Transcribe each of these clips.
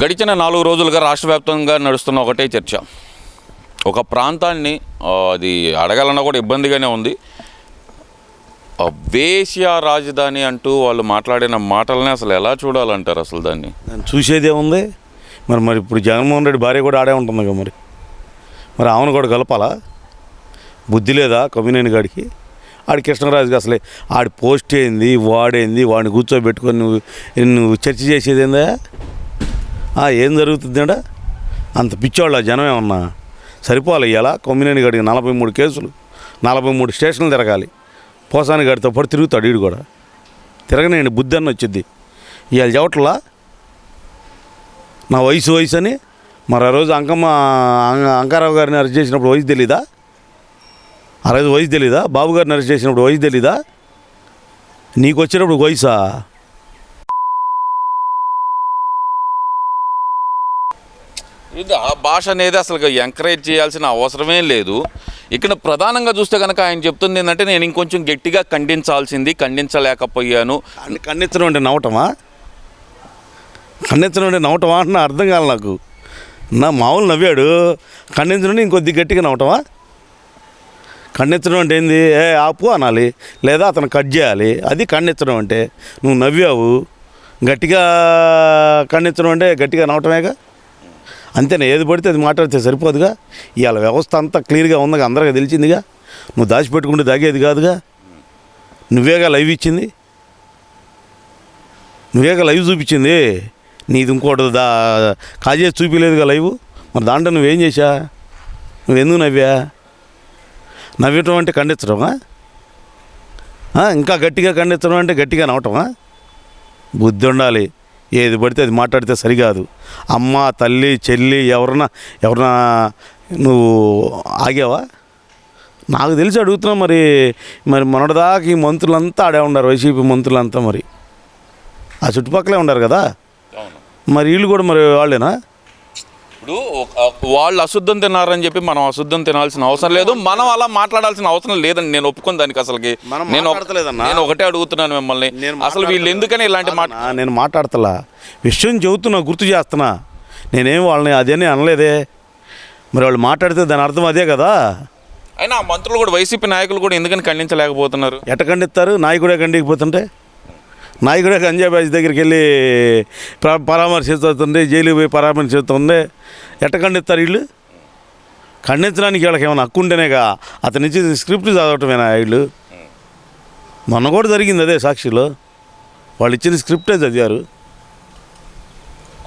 గడిచిన 4 రోజులుగా రాష్ట్ర వ్యాప్తంగా నడుస్తున్న ఒకటే చర్చ. ఒక ప్రాంతాన్ని అది అడగాలన్నా కూడా ఇబ్బందిగానే ఉంది. వేశ్య రాజధాని అంటూ వాళ్ళు మాట్లాడిన మాటలని అసలు ఎలా చూడాలంటారు? అసలు దాన్ని చూసేదే ఉంది. మరి ఇప్పుడు జగన్మోహన్ రెడ్డి భార్య కూడా ఆడే ఉంటుంది కదా. మరి ఆమెను కూడా కలపాలా? బుద్ధి లేదా కొమ్మినేని గాడికి? ఆడి కృష్ణరాజుకి అసలే ఆడి పోస్ట్ ఏంది, వాడేంది, వాడిని కూర్చోబెట్టుకొని నువ్వు చర్చ చేసేది ఏందా? ఏం జరుగుతుందా? అంత పిచ్చోళ్ళ జనం ఏమన్నా సరిపోవాలి. ఇలా కొమ్మినేని గాడికి 43 కేసులు, 43 స్టేషన్లు తిరగాలి. పోసాని గాడితో పాటు తిరుగుతాడు. వీడు కూడా తిరగనేయండి, బుద్ధి అని వచ్చింది. ఇవాళ చెవట్లా నా వయసు అని. మరి ఆ రోజు అంకారావు గారిని అరెస్ట్ చేసినప్పుడు వయసు తెలీదా? ఆ రోజు వయసు తెలీదా? బాబు గారిని అరెస్ట్ చేసినప్పుడు వయసు తెలీదా? నీకు వచ్చేటప్పుడు వయసా? ఇది ఆ భాష అనేది అసలు ఎంకరేజ్ చేయాల్సిన అవసరమే లేదు. ఇక్కడ ప్రధానంగా చూస్తే కనుక ఆయన చెప్తుంది ఏంటంటే, నేను ఇంకొంచెం గట్టిగా ఖండించాల్సింది, ఖండించలేకపోయాను. ఖండించడం అంటే నవ్వటమా? ఖండించడం అంటే నవ్వటమా అంటే అర్థం కాదు నాకు. నా మామూలు నవ్వాడు, ఖండించడం ఇంకొద్ది గట్టిగా నవ్వటమా? ఖండించడం అంటే ఏంది? ఆపు అనాలి, లేదా అతను కట్ చేయాలి. అది ఖండించడం అంటే. నువ్వు నవ్వావు, గట్టిగా ఖండించడం అంటే గట్టిగా నవ్వటమేగా. అంతేనా? ఏది పడితే అది మాట్లాడితే సరిపోదుగా. ఇవాళ వ్యవస్థ అంతా క్లియర్గా ఉందిగా, అందరికీ తెలిసిందిగా. నువ్వు దాచిపెట్టుకుంటే దాగేది కాదుగా. నువ్వేగా లైవ్ ఇచ్చింది, నువ్వేగా లైవ్ చూపించింది. నీది ఇంకోటి కాజేసి చూపించలేదుగా లైవ్. మరి దాంట్లో నువ్వేం చేశా? నువ్వెందుకు నవ్వా? నవ్వటం అంటే ఖండించడమా? ఇంకా గట్టిగా ఖండించడం అంటే గట్టిగా నవ్వటమా? బుద్ధి ఉండాలి. ఏది పడితే అది మాట్లాడితే సరికాదు. అమ్మ, తల్లి, చెల్లి ఎవరన్నా నువ్వు ఆగావా? నాకు తెలిసి అడుగుతున్నా. మరి మొన్నటిదాకా ఈ మంత్రులంతా ఆడే ఉన్నారు, వైసీపీ మంత్రులంతా. మరి ఆ చుట్టుపక్కలే ఉన్నారు కదా. మరి వీళ్ళు కూడా మరి వాళ్ళేనా? ఇప్పుడు వాళ్ళు అశుద్ధం తిన్నారని చెప్పి మనం అశుద్ధం తినాల్సిన అవసరం లేదు, మనం అలా మాట్లాడాల్సిన అవసరం లేదని నేను ఒప్పుకుంది దానికి. అసలుకి నేను ఒకటే అడుగుతున్నాను మిమ్మల్ని, అసలు వీళ్ళు ఎందుకని ఇలాంటి మాట? నేను మాట్లాడతలా, విషయం చెబుతున్నా, గుర్తు చేస్తున్నా. నేనేం వాళ్ళని అదేనే అనలేదే. మరి వాళ్ళు మాట్లాడితే దాని అర్థం అదే కదా. అయినా ఆ మంత్రులు కూడా, వైసీపీ నాయకులు కూడా ఎందుకని ఖండించలేకపోతున్నారు? ఎట్ట ఖండిస్తారు? నాయకుడే ఖండించకపోతుంటే. నాయకుడే గంజాయి బ్యాచ్ దగ్గరికి వెళ్ళి పరామర్శిస్తుంది, జైలుకి పోయి పరామర్శిస్తుంది. ఎట్ట ఖండిస్తారు వీళ్ళు? ఖండించడానికి వీళ్ళకి ఏమైనా హక్కు ఉంటేనేగా. అతని నుంచి స్క్రిప్ట్ చదవటమేనా వీళ్ళు? మొన్న కూడా జరిగింది అదే సాక్షిలో. వాళ్ళు ఇచ్చిన స్క్రిప్టే చదివారు.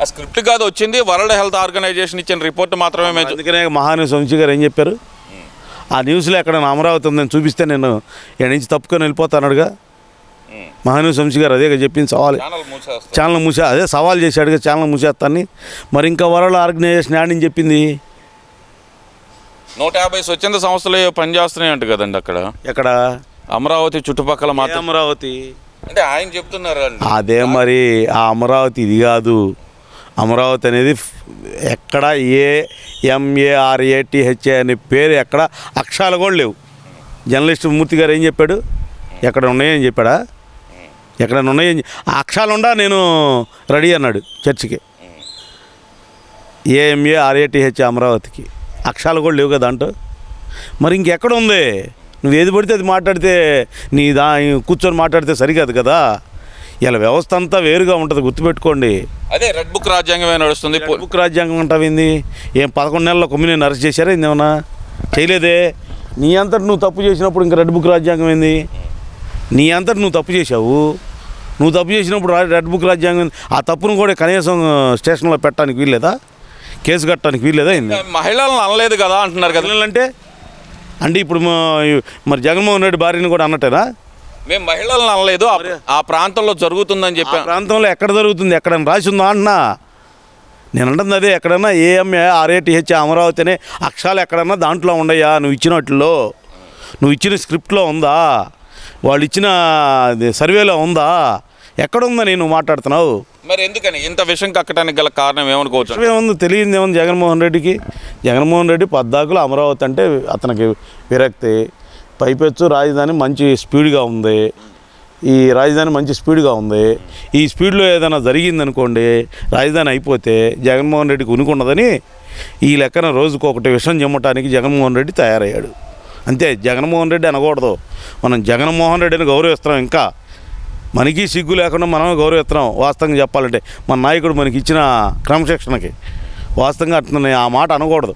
ఆ స్క్రిప్ట్ కాదు వచ్చింది, వరల్డ్ హెల్త్ ఆర్గనైజేషన్ ఇచ్చిన రిపోర్ట్ మాత్రమే. అందుకనే మహానుభావుడు వంశీ గారు ఏం చెప్పారు? ఆ న్యూస్లో ఎక్కడ అమరావతి ఉందని చూపిస్తే నేను ఇక్కడ నుంచి తప్పుకొని వెళ్ళిపోతానుగా. మహానుభావుడు వంశీ గారు అదే చెప్పింది. ఛానల్ అదే సవాల్ చేశాడుగా, ఛానల్ మూసేస్తాన్ని. మరి ఇంకా వరల్డ్ ఆర్గనైజేషన్ యాడ్ అని చెప్పింది. 150 స్వచ్ఛంద సంస్థలు పనిచేస్తున్నాయి అంట కదండి అక్కడ. ఎక్కడ? అమరావతి చుట్టుపక్కల మాత్రం. అమరావతి అంటే ఆయన చెప్తున్నారు అదే. మరి ఆ అమరావతి ఇది కాదు. అమరావతి అనేది ఎక్కడ AMARATH అనే పేరు ఎక్కడ అక్షరాలు కూడా లేవు. జర్నలిస్ట్ మూర్తి గారు ఏం చెప్పాడు? ఎక్కడ ఉన్నాయని చెప్పాడా? ఎక్కడైనా ఉన్నాయని ఆ అక్షరాలు ఉండా నేను రెడీ అన్నాడు చర్చికి. AMARATH అమరావతికి అక్షరాలు కూడా లేవు కదా దాంట్లో. మరి ఇంకెక్కడ ఉంది? నువ్వు ఏది పడితే అది మాట్లాడితే కూర్చొని మాట్లాడితే సరికాదు కదా. ఇలా వ్యవస్థ అంతా వేరుగా ఉంటుంది, గుర్తుపెట్టుకోండి. అదే రెడ్ బుక్ రాజ్యాంగమే నడుస్తుంది. రెడ్ బుక్ రాజ్యాంగం అంటావింది. ఏం 11 నెలల్లో కొమ్మినేని అరెస్ట్ చేశారా? ఇందేమన్నా చేయలేదే. నీ అంతటి నువ్వు తప్పు చేసినప్పుడు ఇంకా రెడ్ బుక్ రాజ్యాంగం ఏంది? నీ అంతటి నువ్వు తప్పు చేశావు. నువ్వు తప్పు చేసినప్పుడు రెడ్ బుక్ రాజ్యాంగం. ఆ తప్పును కూడా కనీసం స్టేషన్లో పెట్టడానికి వీల్లేదా? కేసు కట్టడానికి వీల్లేదా? మహిళలను అనలేదు కదా అంటున్నారు కదా. అంటే ఇప్పుడు మరి జగన్మోహన్ రెడ్డి భార్యని కూడా అన్నట్టేనా? మేము మహిళలను అనలేదు, ఆ ప్రాంతంలో జరుగుతుందని చెప్పి. ప్రాంతంలో ఎక్కడ జరుగుతుంది? ఎక్కడైనా రాసి ఉందా అన్నా? నేను అంటుంది అదే. ఎక్కడన్నా AMARATH అమరావతి అనే అక్షరాలు ఎక్కడన్నా దాంట్లో ఉండయా? నువ్వు ఇచ్చినట్లో, నువ్వు ఇచ్చిన స్క్రిప్ట్లో ఉందా? వాళ్ళు ఇచ్చిన సర్వేలో ఉందా? ఎక్కడుందా నేను మాట్లాడుతున్నావు? మరి ఎందుకని ఇంత విషయం కక్కడానికి గల కారణం ఏమనుకోవచ్చు? ఏముంది? తెలియదు ఏముంది జగన్మోహన్ రెడ్డికి? జగన్మోహన్ రెడ్డి పద్దాకులు అమరావతి అంటే అతనికి విరక్తి. పైపెచ్చు రాజధాని మంచి స్పీడ్గా ఉంది. ఈ రాజధాని మంచి స్పీడ్గా ఉంది. ఈ స్పీడ్లో ఏదైనా జరిగిందనుకోండి, రాజధాని అయిపోతే జగన్మోహన్ రెడ్డికి ఉనికుండదని ఈ లెక్కన రోజుకొకటి విషయం చెమ్మటానికి జగన్మోహన్ రెడ్డి తయారయ్యాడు. అంతే, జగన్మోహన్ రెడ్డి అనకూడదు, మనం జగన్మోహన్ రెడ్డిని గౌరవిస్తున్నాం. ఇంకా మనకి సిగ్గు లేకుండా మనమే గౌరవిస్తున్నాం. వాస్తవంగా చెప్పాలంటే మన నాయకుడు మనకి ఇచ్చిన క్రమశిక్షణకి వాస్తవంగా అట్లా ఆ మాట అనకూడదు.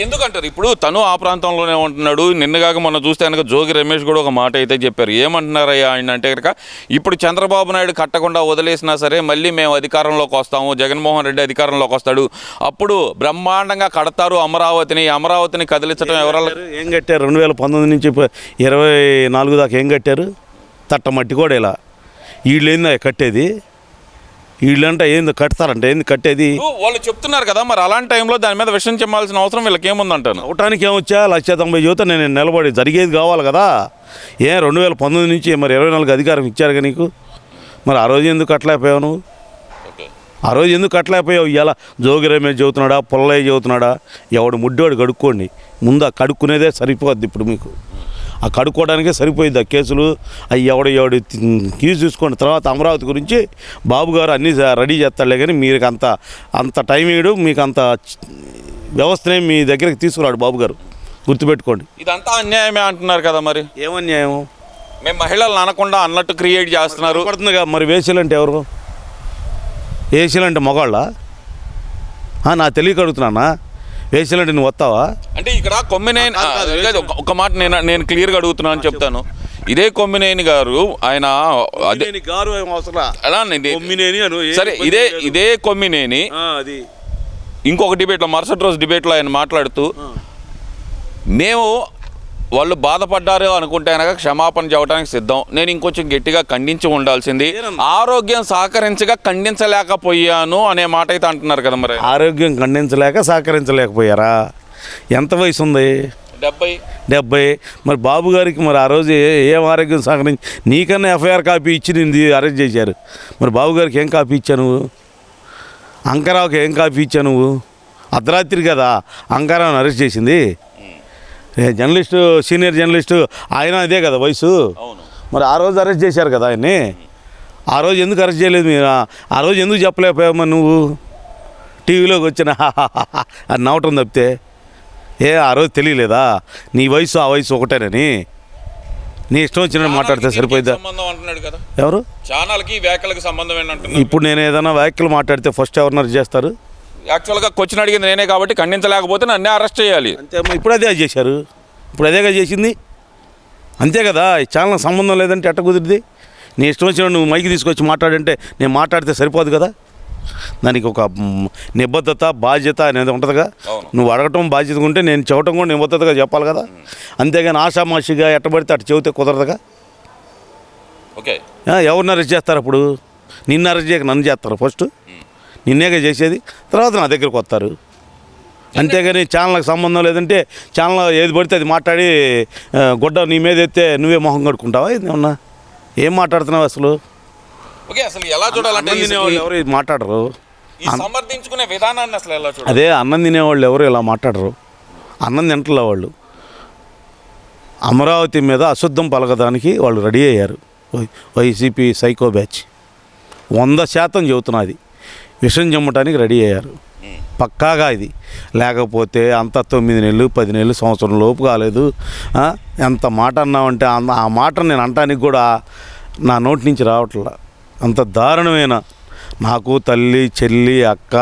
ఎందుకంటారు ఇప్పుడు తను ఆ ప్రాంతంలోనే ఉంటున్నాడు. నిన్నగాక మనం చూస్తే కనుక జోగి రమేష్ కూడా ఒక మాట అయితే చెప్పారు. ఏమంటున్నారయ్యా ఆయన అంటే కనుక, ఇప్పుడు చంద్రబాబు నాయుడు కట్టకుండా వదిలేసినా సరే మళ్ళీ మేము అధికారంలోకి వస్తాము, జగన్మోహన్ రెడ్డి అధికారంలోకి వస్తాడు, అప్పుడు బ్రహ్మాండంగా కడతారు అమరావతిని కదిలించడం ఎవరన్నా. ఏం కట్టారు 2019 నుంచి 24 దాకా ఏం కట్టారు? తట్టమట్టి కూడా ఇలా. వీళ్ళు ఏందా కట్టేది? వీళ్ళంటే ఏంది కడతారంటే ఏంది కట్టేది? వాళ్ళు చెప్తున్నారు కదా, మరి అలాంటి టైంలో దాని మీద విషయం చెప్పాల్సిన అవసరం వీళ్ళకి ఏముందంటాను. అవటానికి ఏమొచ్చా 190 యువత నేను నిలబడి జరిగేది కావాలి కదా. 2019 నుంచి మరి 24 అధికారం ఇచ్చారుగా నీకు. మరి ఆ రోజు ఎందుకు కట్టలేకపోయావు నువ్వు? ఆ రోజు ఎందుకు కట్టలేకపోయావు? ఇవాళ జోగి రమేష్ చెబుతున్నాడా, పుల్లయ్య చెబుతున్నాడా? ఎవడు ముడ్డోడు కడుక్కోండి. ముందు ఆ కడుక్కునేదే సరిపోద్ది. ఇప్పుడు మీకు ఆ కడుక్కోవడానికే సరిపోయింది ఆ కేసులు. అవి ఎవడు కేసు చూసుకోండి. తర్వాత అమరావతి గురించి బాబు గారు అన్నీ రెడీ చేస్తాడులే, కానీ మీరు అంత టైం ఇవ్వడు, మీకు అంత వ్యవస్థనే మీ దగ్గరికి తీసుకురాడు బాబు గారు, గుర్తుపెట్టుకోండి. ఇదంతా అన్యాయమే అంటున్నారు కదా. మరి ఏమన్యాయం? మేము మహిళలు అనకుండా అన్నట్టు క్రియేట్ చేస్తున్నారు. పడుతుందిగా మరి. వేసీలంటే ఎవరు? వేసీలంటే మగాళ్ళ? నా తెలియక అడుగుతున్నానా? వేసీలంటే నువ్వు వస్తావా? అంటే ఇక్కడ కొమ్మినేని ఒక మాట నేను క్లియర్గా అడుగుతున్నాను అని చెప్తాను. ఇదే కొమ్మినేని గారు ఆయన సరే, ఇదే కొమ్మినేని ఇంకొక డిబేట్లో, మరుసటి రోజు డిబేట్లో ఆయన మాట్లాడుతూ, మేము వాళ్ళు బాధపడ్డారు అనుకుంటే కనుక క్షమాపణ చెప్పడానికి సిద్ధం, నేను ఇంకొంచెం గట్టిగా ఖండించి ఉండాల్సింది, ఆరోగ్యం సహకరించగా ఖండించలేకపోయాను అనే మాట అయితే అంటున్నారు కదా. మరి ఆరోగ్యం ఖండించలేక సహకరించలేకపోయారా? ఎంత వయసు ఉంది? 70. మరి బాబు గారికి మరి ఆ రోజు ఏం ఆరోగ్యం సహకరించి? నీకన్నా ఎఫ్ఐఆర్ కాపీ ఇచ్చి నిన్ను అరెస్ట్ చేశారు. మరి బాబు గారికి ఏం కాపీ ఇచ్చావు నువ్వు? అంకారావుకి ఏం కాపీ ఇచ్చావు నువ్వు? అర్ధరాత్రి కదా అంకారావుని అరెస్ట్ చేసింది. జర్నలిస్టు, సీనియర్ జర్నలిస్టు ఆయన అదే కదా వయసు. మరి ఆ రోజు అరెస్ట్ చేశారు కదా ఆయన్ని. ఆ రోజు ఎందుకు అరెస్ట్ చేయలేదు మీరు? ఆ రోజు ఎందుకు చెప్పలేకపోయావు మరి నువ్వు? టీవీలోకి వచ్చిన అది నవ్వటం తప్పితే ఆ రోజు తెలియలేదా నీ వయసు ఆ వయసు ఒకటేనని? నీ ఇష్టం వచ్చినట్టు మాట్లాడితే సరిపోయిద్దా? ఎవరు ఛానల్కి వ్యాఖ్యలకు సంబంధం ఏంటంటే, ఇప్పుడు నేను ఏదైనా వ్యాఖ్యలు మాట్లాడితే ఫస్ట్ ఎవరినర్ చేస్తారు? యాక్చువల్గా క్వశ్చన్ అడిగింది నేనే కాబట్టి ఖండించలేకపోతే నన్నే అరెస్ట్ చేయాలి. అంతే. ఇప్పుడు అదే చేశారు. ఇప్పుడు అదేగా చేసింది. అంతే కదా. ఛానల్ సంబంధం లేదంటే ఎట్ట కుదిరిద్ది? నీ ఇష్టం వచ్చిన నువ్వు మైకి తీసుకొచ్చి మాట్లాడంటే నేను మాట్లాడితే సరిపోదు కదా. దానికి ఒక నిబద్ధత, బాధ్యత అనేది ఉంటుందిగా. నువ్వు అడగటం బాధ్యత ఉంటే నేను చెప్పటం కూడా నిబద్ధతగా చెప్పాలి కదా. అంతేగాని ఆషామాషిగా ఎట్టబడితే అటు చెబితే కుదరదుగా. ఓకే, ఎవరిని అరెస్ట్ చేస్తారు? అప్పుడు నిన్ను అరెస్ట్ చేయక నన్ను చేస్తారు. ఫస్ట్ నిన్నేగా చేసేది, తర్వాత నా దగ్గరకు వస్తారు. అంతేగాని ఛానల్కి సంబంధం లేదంటే ఛానల్ ఏది పడితే అది మాట్లాడి గుడ్డ నీ మీద ఎత్తే నువ్వే మొహం కడుక్కుంటావా? ఏమన్నా ఏం మాట్లాడుతున్నావు అసలు? అసలు ఎలా చూడాలంటే ఎవరు మాట్లాడరు. సమర్థించుకునే విధానాన్ని అసలు ఎలా చూడాలి? అదే అన్నం తినేవాళ్ళు ఎవరు ఇలా మాట్లాడరు. అన్నం తింటలే వాళ్ళు. అమరావతి మీద అశుద్ధం పలకడానికి వాళ్ళు రెడీ అయ్యారు. వైసీపీ సైకో బ్యాచ్ 100% చెబుతున్నది. విషం చెమ్మటానికి రెడీ అయ్యారు పక్కాగా. ఇది లేకపోతే అంత 9 నెలలు 10 నెలలు సంవత్సరం లోపు కాలేదు. ఎంత మాట అన్నామంటే ఆ మాట నేను అంటానికి కూడా నా నోటి నుంచి రావట్లా. అంత దారుణమైన, నాకు తల్లి, చెల్లి, అక్క,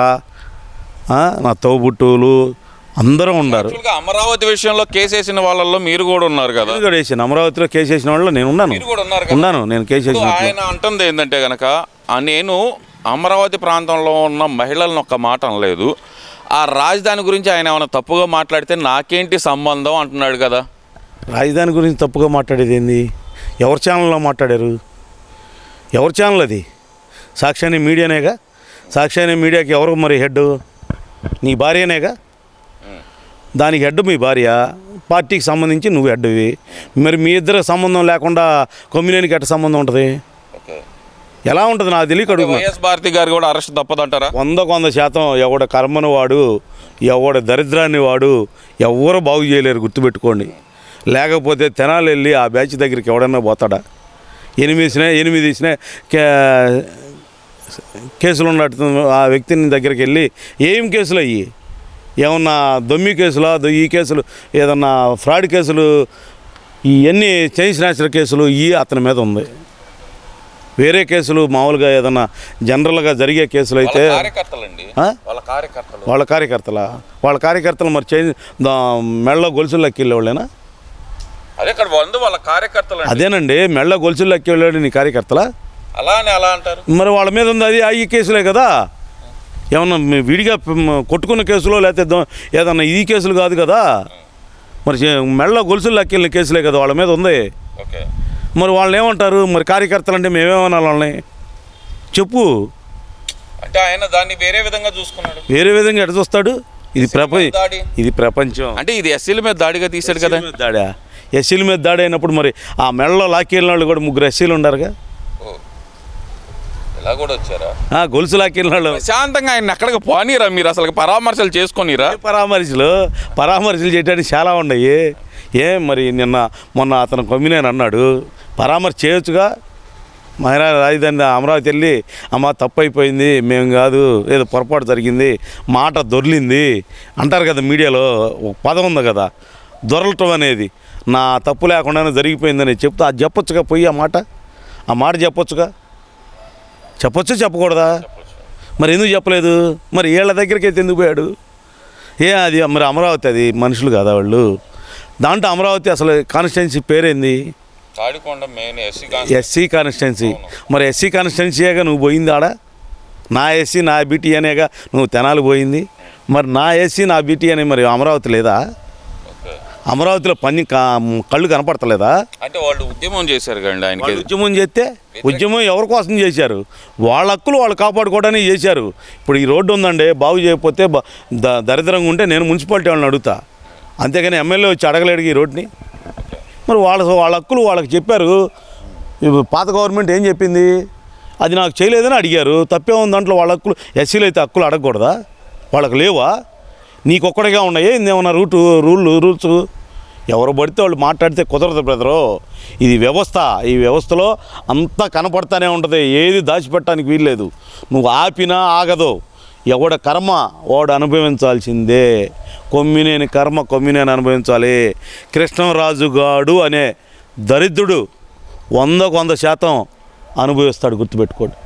నా తోబుట్టువులు అందరూ ఉన్నారు. అమరావతి విషయంలో కేసేసిన వాళ్ళల్లో మీరు కూడా ఉన్నారు కదా. వేసాను అమరావతిలో కేసేసిన వాళ్ళు నేను ఉన్నాను. నేను కేసేసిన ఆయన అంటుంది ఏంటంటే కనుక, నేను అమరావతి ప్రాంతంలో ఉన్న మహిళలను ఒక్క మాట అనలేదు, ఆ రాజధాని గురించి ఆయన ఏమైనా తప్పుగా మాట్లాడితే నాకేంటి సంబంధం అంటున్నాడు కదా. రాజధాని గురించి తప్పుగా మాట్లాడేది ఏంది? ఎవరి ఛానల్లో మాట్లాడారు? ఎవరి ఛానల్ అది? సాక్షి మీడియానేగా. సాక్షి మీడియాకి ఎవరు మరి హెడ్? నీ భార్యనేగా. దానికి హెడ్ మీ భార్య. పార్టీకి సంబంధించి నువ్వు హెడ్వి. మరి మీ ఇద్దరు సంబంధం లేకుండా కొమ్మినేనికి ఎట్ట సంబంధం ఉంటుంది? ఎలా ఉంటుంది నాకు తెలియక అడుగుతున్నా. వైఎస్ భారతి గారు కూడా అరెస్ట్ తప్పదంటారా? 100% ఎవడ కర్మను వాడు, ఎవడ దరిద్రాన్ని వాడు ఎవరు బాగు చేయలేరు, గుర్తుపెట్టుకోండి. లేకపోతే తెనాలి వెళ్ళి ఆ బ్యాచ్ దగ్గరికి ఎవడన్నా పోతాడా? ఎనిమిది కేసులు ఉన్నట్టు ఆ వ్యక్తిని దగ్గరికి వెళ్ళి ఏం కేసులు అయ్యి ఏమన్నా దొమ్మి కేసులా ఈ కేసులు ఏదన్నా ఫ్రాడ్ కేసులు ఇవన్నీ చైన్ స్నాచర్ కేసులు అతని మీద ఉంది. వేరే కేసులు మామూలుగా ఏదన్నా జనరల్గా జరిగే కేసులు అయితే వాళ్ళ కార్యకర్తలు మరి మెళ్ళ గొలుసులు లెక్కి వెళ్ళేవాళ్ళేనా? అదేనండి, మెళ్ళ గొలుసులు లెక్కి వెళ్ళాడు నీ కార్యకర్తలా? అలా అంటారు. మరి వాళ్ళ మీద ఉంది అది ఈ కేసులే కదా. ఏమన్నా విడిగా కొట్టుకున్న కేసులో లేకపోతే ఏదన్నా ఈ కేసులు కాదు కదా. మరి మెళ్ళ గొలుసులు లెక్కెళ్ళిన కేసులే కదా వాళ్ళ మీద ఉంది. మరి వాళ్ళని ఏమంటారు? మరి కార్యకర్తలు అంటే మేమేమనాలి వాళ్ళని? చెప్పు. అంటే ఆయన దాన్ని వేరే విధంగా చూసుకున్నాడు. వేరే విధంగా ఎట చూస్తాడు? ఇది ప్రపంచం. అంటే ఇది ఎస్సీల మీద దాడిగా తీశాడు కదా. దాడా? ఎస్సీల మీద దాడి అయినప్పుడు మరి ఆ మెళ్ళలో లాక్కెళ్ళిన వాళ్ళు కూడా 3 ఎస్సీలు ఉండారుగా. ఇలా కూడా వచ్చారా? గొలుసు లాక్కెళ్ళిన వాళ్ళు శాంతంగా ఆయన ఎక్కడికి పోనీరా? మీరు అసలు పరామర్శలు చేసుకోనీరా? పరామర్శలు చేయడానికి చాలా ఉన్నాయి. మరి మొన్న అతను కొమ్మినేని అన్నాడు, పరామర్శ చేయొచ్చుగా. మహిళా రాజధాని అమరావతి వెళ్ళి అమ్మ తప్పు అయిపోయింది, మేము కాదు, ఏదో పొరపాటు జరిగింది, మాట దొర్లింది అంటారు కదా మీడియాలో. ఒక పదం ఉంది కదా, దొరలటం అనేది. నా తప్పు లేకుండానే జరిగిపోయిందని చెప్తా అది చెప్పొచ్చుగా. పోయి ఆ మాట చెప్పొచ్చుగా. చెప్పకూడదా? మరి ఎందుకు చెప్పలేదు? మరి వీళ్ళ దగ్గరికి అయితే ఎందుకు పోయాడు? అది మరి అమరావతి అది మనుషులు కాదా వాళ్ళు? దాంట్లో అమరావతి అసలు కాన్స్టిట్యున్సీ పేరేంది? SC constituency. మరి ఎస్సీ కాన్స్టిట్యున్సీగా నువ్వు పోయింది ఆడ. నా ఎస్సీ నా బీటీ అనేగా నువ్వు తెనాలి పోయింది. మరి నా ఎస్సీ నా బీటీ అనే మరి అమరావతి లేదా? అమరావతిలో కళ్ళు కనపడతలేదా? అంటే వాళ్ళు ఉద్యమం చేశారు కండి. ఆయన ఉద్యమం చేస్తే ఉద్యమం ఎవరి కోసం చేశారు? వాళ్ళ హక్కులు వాళ్ళు కాపాడుకోవడానికి చేశారు. ఇప్పుడు ఈ రోడ్డు ఉందండి, బాగు చేయకపోతే దరిద్రంగా ఉంటే నేను మున్సిపాలిటీ వాళ్ళని అడుగుతా, అంతేగాని ఎమ్మెల్యే వచ్చి అడగలేడు ఈ రోడ్ని. మరి వాళ్ళ హక్కులు వాళ్ళకి చెప్పారు. పాత గవర్నమెంట్ ఏం చెప్పింది? అది నాకు చేయలేదని అడిగారు. తప్పే ఉంది దాంట్లో. వాళ్ళ హక్కులు ఎస్సీలు అయితే హక్కులు అడగకూడదా? వాళ్ళకి లేవా? నీకొక్కడిగా ఉన్నాయి ఇందేమన్నా రూల్స్? ఎవరు పడితే వాళ్ళు మాట్లాడితే కుదరదు బ్రదరు. ఇది వ్యవస్థ. ఈ వ్యవస్థలో అంతా కనపడతానే ఉంటుంది. ఏది దాచిపెట్టడానికి వీల్లేదు. నువ్వు ఆపినా ఆగదు. ఎవడ కర్మ వాడు అనుభవించాల్సిందే. కొమ్మినేని కర్మ కొమ్మినేని అనుభవించాలి. కృష్ణరాజు గాడు అనే దరిద్రుడు 100% అనుభవిస్తాడు. గుర్తుపెట్టుకోండి.